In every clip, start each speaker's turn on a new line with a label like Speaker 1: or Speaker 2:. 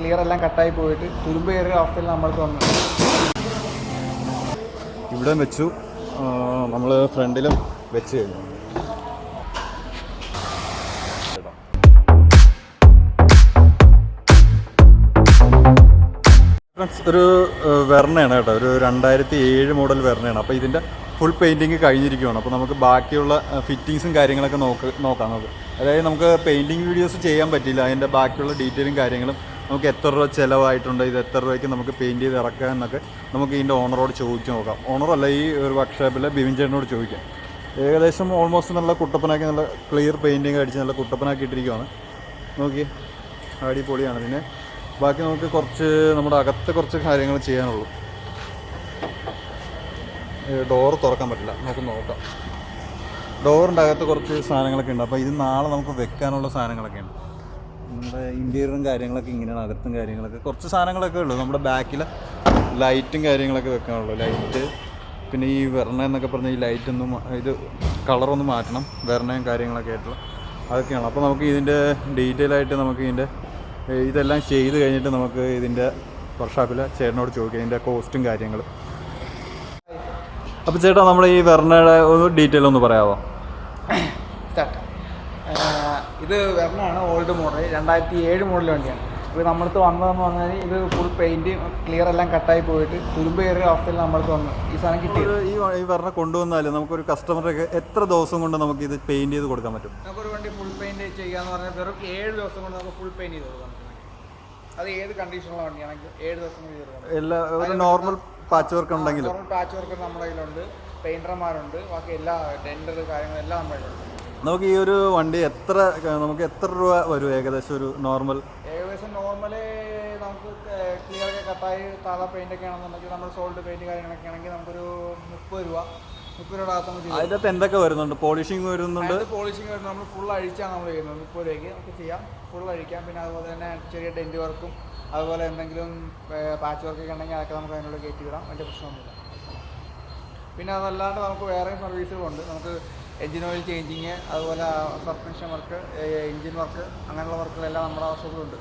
Speaker 1: Clear എല്ലാം കട്ടായി പോയിട്ട് തുരുമ്പ് കയറിയ അവസ്ഥയിൽ നമ്മൾക്ക് വന്നു.
Speaker 2: ഇവിടെ വെച്ചു, നമ്മൾ ഫ്രണ്ടിലും വെച്ച് കഴിഞ്ഞു. ഒരു വെർണയാണ് കേട്ടോ, ഒരു 2007 മോഡൽ വെർണയാണ്. അപ്പോൾ ഇതിൻ്റെ ഫുൾ പെയിൻറ്റിങ് കഴിഞ്ഞിരിക്കുകയാണ്. അപ്പോൾ നമുക്ക് ബാക്കിയുള്ള ഫിറ്റിങ്സും കാര്യങ്ങളൊക്കെ നോക്കാം നമുക്ക്. അതായത് നമുക്ക് പെയിൻറ്റിങ് വീഡിയോസ് ചെയ്യാൻ പറ്റില്ല, അതിൻ്റെ ബാക്കിയുള്ള ഡീറ്റെയിലും കാര്യങ്ങളും നമുക്ക് എത്ര രൂപ ചിലവായിട്ടുണ്ട്, ഇത് എത്ര രൂപയ്ക്ക് നമുക്ക് പെയിൻറ്റ് ചെയ്ത് ഇറക്കാം എന്നൊക്കെ നമുക്ക് ഇതിൻ്റെ ഓണറോട് ചോദിച്ച് നോക്കാം. ഓണറല്ല, ഈ ഒരു വർക്ക്ഷോപ്പിലെ ബിവിൻ ചേട്ടനോട് ചോദിക്കാം. ഏകദേശം ഓൾമോസ്റ്റ് നല്ല കുട്ടപ്പനാക്കി, നല്ല ക്ലിയർ പെയിൻറ്റിങ് അടിച്ച് നല്ല കുട്ടപ്പനാക്കി ഇട്ടിരിക്കുകയാണ്. നോക്കി, അടിപൊളിയാണ്. പിന്നെ ബാക്കി നമുക്ക് കുറച്ച് നമ്മുടെ അകത്ത് കുറച്ച് കാര്യങ്ങൾ ചെയ്യാനുള്ളൂ. ഡോറ് തുറക്കാൻ പറ്റില്ല, നമുക്ക് നോക്കാം. ഡോറിൻ്റെ അകത്ത് കുറച്ച് സാധനങ്ങളൊക്കെ ഉണ്ട്. അപ്പോൾ ഇത് നാളെ നമുക്ക് വെക്കാനുള്ള സാധനങ്ങളൊക്കെ ഉണ്ട്. നമ്മുടെ ഇൻറ്റീരിയറും കാര്യങ്ങളൊക്കെ ഇങ്ങനെയാണ്, അകത്തും കാര്യങ്ങളൊക്കെ കുറച്ച് സാധനങ്ങളൊക്കെ ഉള്ളൂ. നമ്മുടെ ബാക്കിൽ ലൈറ്റും കാര്യങ്ങളൊക്കെ വെക്കാനുള്ളൂ. ലൈറ്റ്, പിന്നെ ഈ വെർണ എന്നൊക്കെ പറഞ്ഞ ഈ ലൈറ്റൊന്നും, ഇത് കളറൊന്നും മാറ്റണം, വെർണയും കാര്യങ്ങളൊക്കെ ആയിട്ടുള്ള അതൊക്കെയാണ്. അപ്പോൾ നമുക്ക് ഇതിൻ്റെ ഡീറ്റെയിൽ ആയിട്ട് നമുക്ക് ഇതിൻ്റെ ഇതെല്ലാം ചെയ്ത് കഴിഞ്ഞിട്ട് നമുക്ക് ഇതിൻ്റെ വർക്ക്ഷോപ്പിലെ ചേട്ടനോട് ചോദിക്കാം ഇതിൻ്റെ കോസ്റ്റും കാര്യങ്ങളും. അപ്പോൾ ചേട്ടാ, നമ്മൾ ഈ വെർണയുടെ ഒരു ഡീറ്റെയിൽ ഒന്ന് പറയാമോ?
Speaker 1: ഇത് വെർണയാണ്, ഓൾഡ് മോഡൽ, 2007 മോഡൽ വണ്ടിയാണ്. ഇപ്പോൾ നമ്മളടുത്ത് വന്നതെന്ന് പറഞ്ഞാൽ ഇത് ഫുൾ പെയിൻറ്റ് ക്ലിയർ എല്ലാം കട്ടായി പോയിട്ട് തുരുമ്പ് കയറിയ അവസ്ഥയിൽ നമ്മൾക്ക് വന്നു ഈ സാധനം കിട്ടിയത്.
Speaker 2: ഈ വെർണ കൊണ്ടുവന്നാൽ നമുക്കൊരു കസ്റ്റമർക്ക് എത്ര ദിവസം കൊണ്ട് നമുക്ക് ഇത് പെയിൻറ്റ് ചെയ്ത് കൊടുക്കാൻ പറ്റും?
Speaker 1: നമുക്കൊരു വണ്ടി ഫുൾ പെയിൻറ്റ് ചെയ്യാന്ന് പറഞ്ഞാൽ വെറും 7 ദിവസം കൊണ്ട് നമുക്ക് ഫുൾ പെയിൻറ്റ് ചെയ്ത് കൊടുക്കാം. അത് ഏത് കണ്ടീഷനുള്ള വണ്ടിയാണെങ്കിൽ 7 ദിവസം കൊണ്ട് ചെയ്ത് കൊടുക്കാം.
Speaker 2: എല്ലാ ഒരു നോർമൽ പാച്ച് വർക്ക് ഉണ്ടെങ്കിലും,
Speaker 1: നോർമൽ പാച്ച് വർക്ക് നമ്മുടെ കയ്യിലുണ്ട്, പെയിൻറ്റർമാരുണ്ട്, ബാക്കി എല്ലാ ടെൻഡർ കാര്യങ്ങളെല്ലാം നമ്മുടെ കയ്യിലുണ്ട്.
Speaker 2: നമുക്ക് ഈ ഒരു വണ്ടി നമുക്ക് എത്ര രൂപ വരും ഏകദേശം? ഒരു നോർമൽ
Speaker 1: നോർമല് നമുക്ക് ക്ലിയർ ഒക്കെ കട്ടായി താഴെ പെയിൻ്റൊക്കെ ആണെന്നുണ്ടെങ്കിൽ നമ്മൾ സോൾഡ് പെയിൻറ്റ് കാര്യങ്ങളൊക്കെ ആണെങ്കിൽ നമുക്കൊരു 30 രൂപ
Speaker 2: അതിനകത്ത് എന്തൊക്കെ വരുന്നുണ്ട്? പോളിഷിങ് വരുന്നുണ്ട്.
Speaker 1: പോളിഷിങ് വരുന്നത് നമ്മൾ ഫുൾ അഴിച്ചാണ് നമ്മൾ ചെയ്യുന്നത്. 30 രൂപയ്ക്ക് നമുക്ക് ചെയ്യാം, ഫുൾ അഴിക്കാം. പിന്നെ അതുപോലെ തന്നെ ചെറിയ ഡെൻറ്റ് വർക്കും അതുപോലെ എന്തെങ്കിലും പാച്ച് വർക്കൊക്കെ ഉണ്ടെങ്കിൽ അതൊക്കെ നമുക്ക് അതിനുള്ള കയറ്റി വിടാം, വലിയ പ്രശ്നമൊന്നുമില്ല. പിന്നെ അതല്ലാണ്ട് നമുക്ക് വേറെയും സർവീസുകളുണ്ട്. നമുക്ക് എൻജിൻ ഓയിൽ ചേഞ്ചിങ്, അതുപോലെ സസ്പെൻഷൻ വർക്ക്, എൻജിൻ വർക്ക്, അങ്ങനെയുള്ള വർക്കുകളെല്ലാം നമ്മുടെ വർക്ക്ഷോപ്പിലുണ്ട്.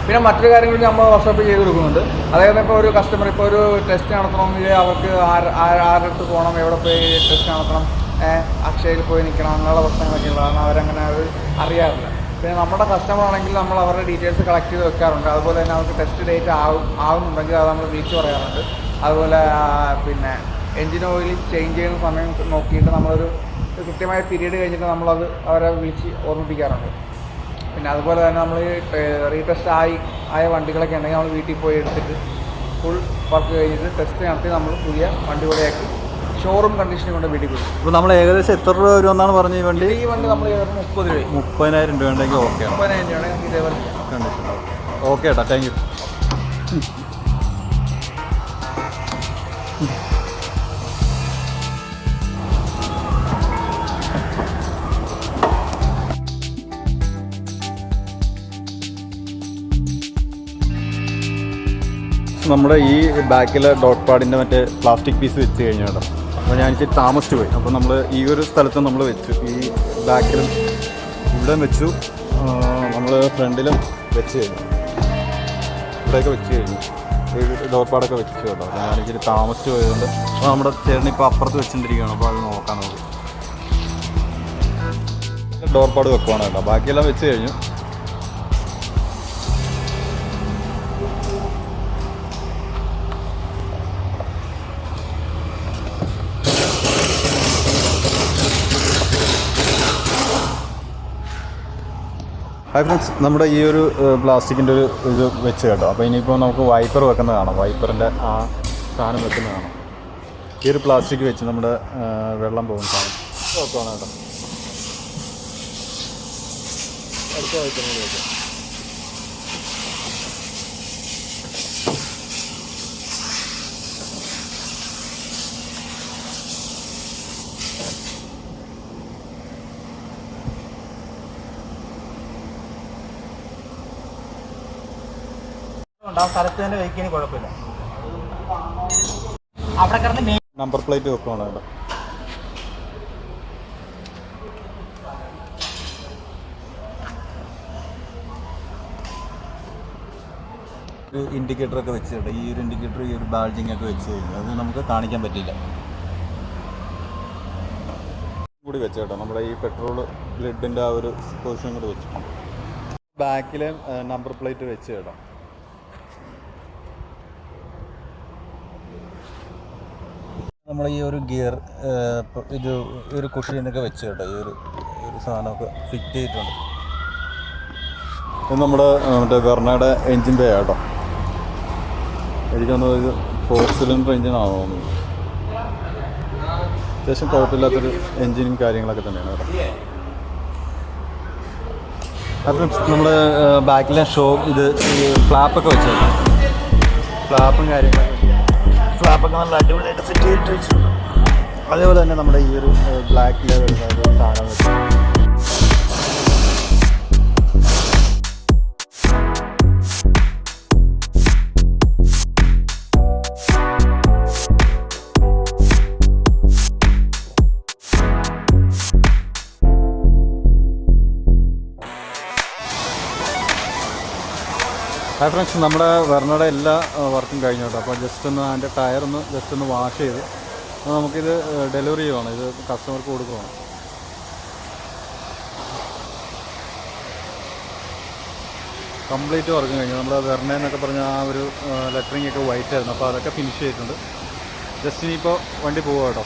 Speaker 1: പിന്നെ മറ്റൊരു കാര്യം കൂടി നമ്മൾ വർക്ക്ഷോപ്പ് ചെയ്ത് കൊടുക്കുന്നുണ്ട്. അതായത് ഇപ്പോൾ ഒരു കസ്റ്റമർ ഇപ്പോൾ ഒരു ടെസ്റ്റ് നടത്തണമെങ്കിൽ അവർക്ക് ആരുടെ അടുത്ത് പോകണം, എവിടെ പോയി ടെസ്റ്റ് നടത്തണം, അക്ഷയയിൽ പോയി നിൽക്കണം, അങ്ങനെയുള്ള പ്രശ്നങ്ങളൊക്കെ ഉള്ളത്. കാരണം അവരങ്ങനെ അറിയാറില്ല. പിന്നെ നമ്മുടെ കസ്റ്റമർ ആണെങ്കിൽ നമ്മൾ അവരുടെ ഡീറ്റെയിൽസ് കളക്ട് ചെയ്ത് വെക്കാറുണ്ട്. അതുപോലെ തന്നെ അവർക്ക് ടെസ്റ്റ് ഡേറ്റ് ആവുന്നുണ്ടെങ്കിൽ അത് നമ്മൾ വിളിച്ച് പറയാറുണ്ട്. അതുപോലെ പിന്നെ എൻജിൻ ഓയിൽ ചേഞ്ച് ചെയ്യുന്ന സമയം നോക്കിയിട്ട് നമ്മളൊരു കൃത്യമായ പീരീഡ് കഴിഞ്ഞിട്ട് നമ്മളത് അവരെ വിളിച്ച് ഓർമ്മിപ്പിക്കാറുണ്ട്. പിന്നെ അതുപോലെ തന്നെ നമ്മൾ റീടെസ്റ്റ് ആയ വണ്ടികളൊക്കെ ഉണ്ടെങ്കിൽ നമ്മൾ വീട്ടിൽ പോയി എടുത്തിട്ട് ഫുൾ വർക്ക് കഴിഞ്ഞിട്ട് ടെസ്റ്റ് നടത്തി നമ്മൾ പുതിയ വണ്ടി കൂടെയാക്കി ഷോറൂം കണ്ടീഷനിൽ കൊണ്ട് വീട്ടിൽ കൊടുക്കും.
Speaker 2: ഇപ്പോൾ നമ്മൾ ഏകദേശം എത്ര രൂപ വരുമെന്നാണ് പറഞ്ഞത്? ഈ വണ്ടി
Speaker 1: നമ്മൾ 30 രൂപ
Speaker 2: 30,000 രൂപ ഉണ്ടെങ്കിൽ ഓക്കെ.
Speaker 1: 30,000 രൂപ നമുക്ക് ഇതേപോലെ
Speaker 2: കണ്ടീഷൻ ഓക്കെ ഏട്ടാ, താങ്ക് യു. നമ്മുടെ ഈ ബാക്കിലെ ഡോട്ട് പാഡിൻ്റെ മറ്റേ പ്ലാസ്റ്റിക് പീസ് വെച്ച് കഴിഞ്ഞു കേട്ടോ. അപ്പോൾ ഞാൻ ഇച്ചിരി താമസിച്ച് പോയി. അപ്പോൾ നമ്മൾ ഈ ഒരു സ്ഥലത്ത് നമ്മൾ വെച്ചു, ഈ ബാക്കിലും ഇവിടെ വെച്ചു, നമ്മൾ ഫ്രണ്ടിലും വെച്ച് കഴിഞ്ഞു, ഇവിടെയൊക്കെ വെച്ച് കഴിഞ്ഞു, ഈ ഡോട്ട് പാഡൊക്കെ വെച്ചു കേട്ടോ. അപ്പോൾ ഞാൻ ഇച്ചിരി താമസിച്ച് പോയതുകൊണ്ട് അപ്പോൾ നമ്മുടെ ചേട്ടൻ ഇപ്പോൾ അപ്പുറത്ത് വെച്ചിട്ടിരിക്കുകയാണ്. അപ്പോൾ അത് നോക്കാൻ നോക്കി ഡോർ പാഡ് വെക്കുവാണ് കേട്ടോ. ബാക്കിയെല്ലാം വെച്ച് കഴിഞ്ഞു. ഹായ് ഫ്രണ്ട്സ്, നമ്മുടെ ഈ ഒരു പ്ലാസ്റ്റിക്കിൻ്റെ ഒരു ഇത് വെച്ച് കേട്ടോ. അപ്പോൾ ഇനിയിപ്പോൾ നമുക്ക് വൈപ്പർ വെക്കുന്നത് കാണാം, വൈപ്പറിൻ്റെ ആ സാധനം വെക്കുന്നത് കാണാം. ഈ ഒരു പ്ലാസ്റ്റിക് വെച്ച് നമ്മുടെ വെള്ളം പോകുന്ന സാധനം വെക്കുവാണ് കേട്ടോ. അടുത്ത വൈപ്പറിനോട് വെക്കാം.
Speaker 1: ആ സ്ഥലത്ത് തന്നെ വയ്ക്കാൻ കുഴപ്പമില്ല. അവിടെ കിടന്ന്
Speaker 2: നമ്പർ പ്ലേറ്റ് വെക്കുവാണ് കേട്ടോ. ഒരു ഇൻഡിക്കേറ്ററൊക്കെ വെച്ച് കേട്ടോ. ഈ ഒരു ഇൻഡിക്കേറ്റർ, ഈ ഒരു ബാൾജിങ് ഒക്കെ വെച്ച് കഴിഞ്ഞു, അത് നമുക്ക് കാണിക്കാൻ പറ്റില്ല. കൂടി വെച്ച് കേട്ടോ, നമ്മുടെ ഈ പെട്രോൾ ലിഡിൻ്റെ ആ ഒരു പൊസിഷൻ കൂടി വെച്ചിട്ടുണ്ട്. ബാക്കിലെ നമ്പർ പ്ലേറ്റ് വെച്ച് കേട്ടോ. നമ്മൾ ഈ ഒരു ഗിയർ ഇത് ഒരു കുഷീനൊക്കെ വെച്ച് കേട്ടോ. ഈ ഒരു സാധനമൊക്കെ ഫിറ്റ് ചെയ്തിട്ടുണ്ട്. ഇത് നമ്മുടെ മറ്റേ വെർണയുടെ എൻജിൻ ബേ കേട്ടോ. എനിക്കൊന്ന് ഇത് 4 സിലിണ്ടർ എൻജിനാണോ തോന്നുന്നു. അത്യാവശ്യം കുഴപ്പമില്ലാത്തൊരു എൻജിനും കാര്യങ്ങളൊക്കെ തന്നെയാണ് കേട്ടോ. അപ്പം നമ്മൾ ബാക്കിലെ ഇത് ഈ ഫ്ലാപ്പൊക്കെ വെച്ച് കേട്ടോ. ഫ്ലാപ്പും കാര്യങ്ങളൊക്കെ ഫ്ലാപ്പൊക്കെ നല്ല അടിപൊളിയായിട്ട് സെറ്റ് ചെയ്തിട്ട് വെച്ചിട്ടുണ്ട്. അതേപോലെ തന്നെ നമ്മുടെ ഈ ഒരു ബ്ലാക്കിൽ വരുന്ന ഒരു സാധനം വെച്ച് ഹായ് ഫ്രണ്ട്സ്, നമ്മുടെ വെർണയുടെ എല്ലാ വർക്കും കഴിഞ്ഞു കേട്ടോ. അപ്പോൾ ജസ്റ്റ് ഒന്ന് അതിൻ്റെ ടയറൊന്ന് ജസ്റ്റ് ഒന്ന് വാഷ് ചെയ്ത് നമുക്കിത് ഡെലിവറി ചെയ്യുവാണ്. ഇത് കസ്റ്റമർക്ക് കൊടുക്കുവാണ്. കംപ്ലീറ്റ് വർക്ക് കഴിഞ്ഞു. നമ്മുടെ വെർണ എന്നൊക്കെ പറഞ്ഞ ആ ഒരു ലെറ്ററിങ് ഒക്കെ വൈറ്റ് ആയിരുന്നു. അപ്പോൾ അതൊക്കെ ഫിനിഷ് ചെയ്തിട്ടുണ്ട്. ജസ്റ്റ് ഇനിയിപ്പോൾ വണ്ടി പോവുക കേട്ടോ.